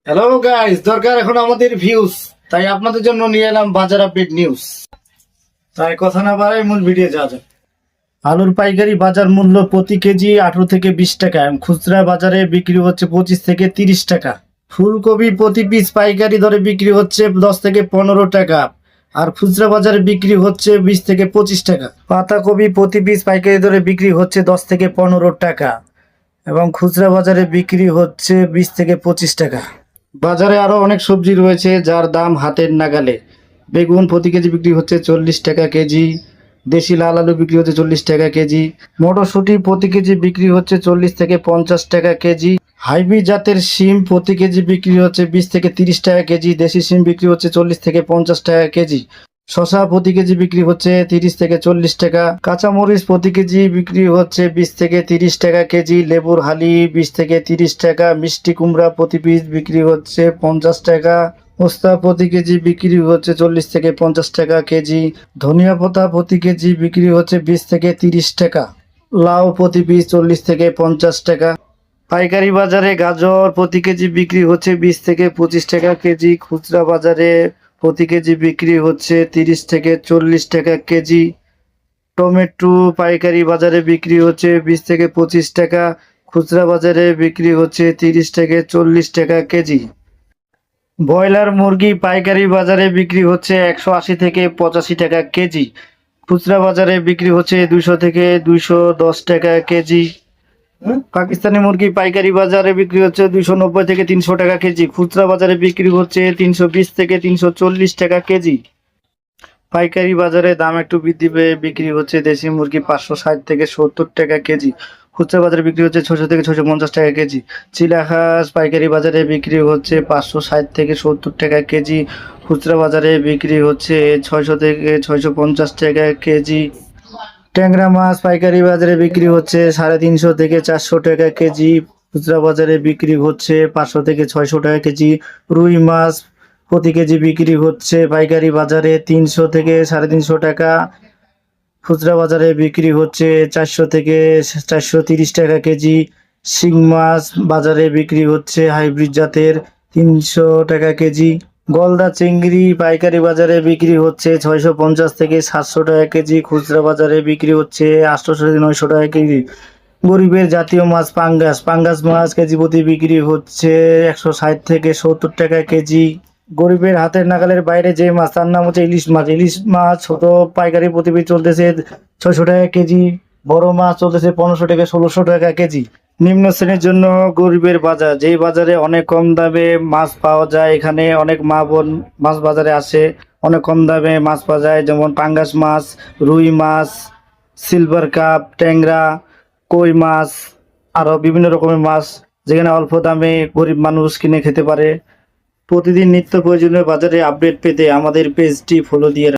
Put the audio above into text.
Hello guys, দরকার এখন আমাদের ভিউজ, তাই আপনাদের জন্য নিয়ে এলাম বাজার আপডেট নিউজ। তাই কথা না বাড়াই মূল ভিডিও যাওয়া যাক। আলুর পাইকারি বাজার মূল্য প্রতি কেজি 18 থেকে 20 টাকা, খুচরা বাজারে বিক্রি হচ্ছে 25 থেকে 30 টাকা। ফুলকপি প্রতি পিস পাইকারি দরে বিক্রি হচ্ছে 10 থেকে 15 টাকা, আর খুচরা বাজারে বিক্রি হচ্ছে 20 থেকে 25 টাকা। পাতাকপি প্রতি পিস পাইকারি দরে বিক্রি হচ্ছে 10 থেকে 15 টাকা এবং খুচরা বাজারে বিক্রি হচ্ছে 20 থেকে 25 টাকা। বাজারে আরো অনেক সবজি রয়েছে যার দাম হাতের নাগালে। বেগুন প্রতি কেজি বিক্রি হচ্ছে 40 টাকা কেজি, দেশি লাল আলু বিক্রি হচ্ছে 40 টাকা কেজি, মটরশুঁটি প্রতি কেজি বিক্রি হচ্ছে 40 থেকে 50 টাকা কেজি, হাইব্রিড জাতের শিম প্রতি কেজি বিক্রি হচ্ছে 20 থেকে 30 টাকা কেজি, দেশি শিম বিক্রি হচ্ছে 40 থেকে 50 টাকা কেজি, শসা প্রতি কেজি বিক্রি হচ্ছে 30 থেকে 40 টাকা, কাঁচামরিচ প্রতি কেজি বিক্রি হচ্ছে 20 থেকে 30 টাকা কেজি, লেবুর হালি 20 থেকে 30 টাকা, মিষ্টি কুমড়া প্রতি পিস বিক্রি হচ্ছে 50 টাকা, পোস্তা প্রতি কেজি বিক্রি হচ্ছে 40 থেকে 50 টাকা কেজি, ধনিয়া পাতা প্রতি কেজি বিক্রি হচ্ছে 20 থেকে 30 টাকা, লাউ প্রতি পিস 40 থেকে 50 টাকা। পাইকারি বাজারে গাজর প্রতি কেজি বিক্রি হচ্ছে 20 থেকে 25 টাকা কেজি, খুচরা বাজারে প্রতি কেজি বিক্রি হচ্ছে 30 থেকে 40 টাকা কেজি। টমেটো পাইকারি বাজারে বিক্রি হচ্ছে 20 থেকে 25 টাকা, খুচরা বাজারে বিক্রি হচ্ছে 30 থেকে 40 টাকা কেজি। ব্রয়লার মুরগি পাইকারি বাজারে বিক্রি হচ্ছে 180 থেকে 85 টাকা কেজি, খুচরা বাজারে বিক্রি হচ্ছে 200 থেকে 210 টাকা কেজি। পাকিস্তানি মুরগি পাইকারি বাজারে বিক্রি হচ্ছে 290 থেকে 300 টাকা কেজি, খুচরা বাজারে বিক্রি হচ্ছে 320 থেকে 340 টাকা কেজি। পাইকারি বাজারে দাম একটু বৃদ্ধি পেয়ে বিক্রি হচ্ছে দেশি মুরগি 560 থেকে 70 টাকা কেজি, খুচরা বাজারে বিক্রি হচ্ছে 600 থেকে 650 টাকা কেজি। চিলা হাঁস পাইকারি বাজারে বিক্রি হচ্ছে 560 থেকে 70 টাকা কেজি, খুচরা বাজারে বিক্রি হচ্ছে 600 থেকে 650 টাকা কেজি। ট্যাংরা মাছ পাইকারি বাজারে বিক্রি হচ্ছে 350 থেকে 400 টাকা কেজি, খুচরা বাজারে বিক্রি হচ্ছে 500 থেকে 600 টাকা কেজি। রুই মাছ প্রতি কেজি বিক্রি হচ্ছে পাইকারি বাজারে 300 থেকে 350 টাকা, খুচরা বাজারে বিক্রি হচ্ছে 400 থেকে 430 টাকা কেজি। শিং মাছ বাজারে বিক্রি হচ্ছে হাইব্রিড জাতের 300 টাকা কেজি। গলদা চিংড়ি পাইকারি বাজারে বিক্রি হচ্ছে 650 থেকে 700 টাকা কেজি, খুচরা বাজারে বিক্রি হচ্ছে 800 থেকে 900 টাকা কেজি। গরিবের জাতীয় মাছ পাঙ্গাস পাঙ্গাস মাছ কেজি প্রতি বিক্রি হচ্ছে 160 থেকে 70 টাকা কেজি। গরিবের হাতের নাগালের বাইরে যে মাছ তার নাম হচ্ছে ইলিশ মাছ। ইলিশ মাছ ছোট পাইকারি প্রতি পিস চলতেছে 600 টাকা কেজি, বড় মাছ চলতেছে 1500 থেকে 1600 টাকা কেজি। নিম্ন শ্রেণীর জন্য গরিবের বাজার, যেই বাজারে অনেক কম দামে মাছ পাওয়া যায়, এখানে অনেক মা বোন মাছ বাজারে আসে, অনেক কম দামে মাছ পাওয়া যায়, যেমন পাঙ্গাস মাছ, রুই মাছ, সিলভার কাপ, ট্যাংরা, কই মাছ, আরো বিভিন্ন রকমের মাছ, যেখানে অল্প দামে গরিব মানুষ কিনে খেতে পারে। প্রতিদিন নিত্য প্রয়োজনীয় বাজারে আপডেট পেতে আমাদের পেজটি ফলো দিয়ে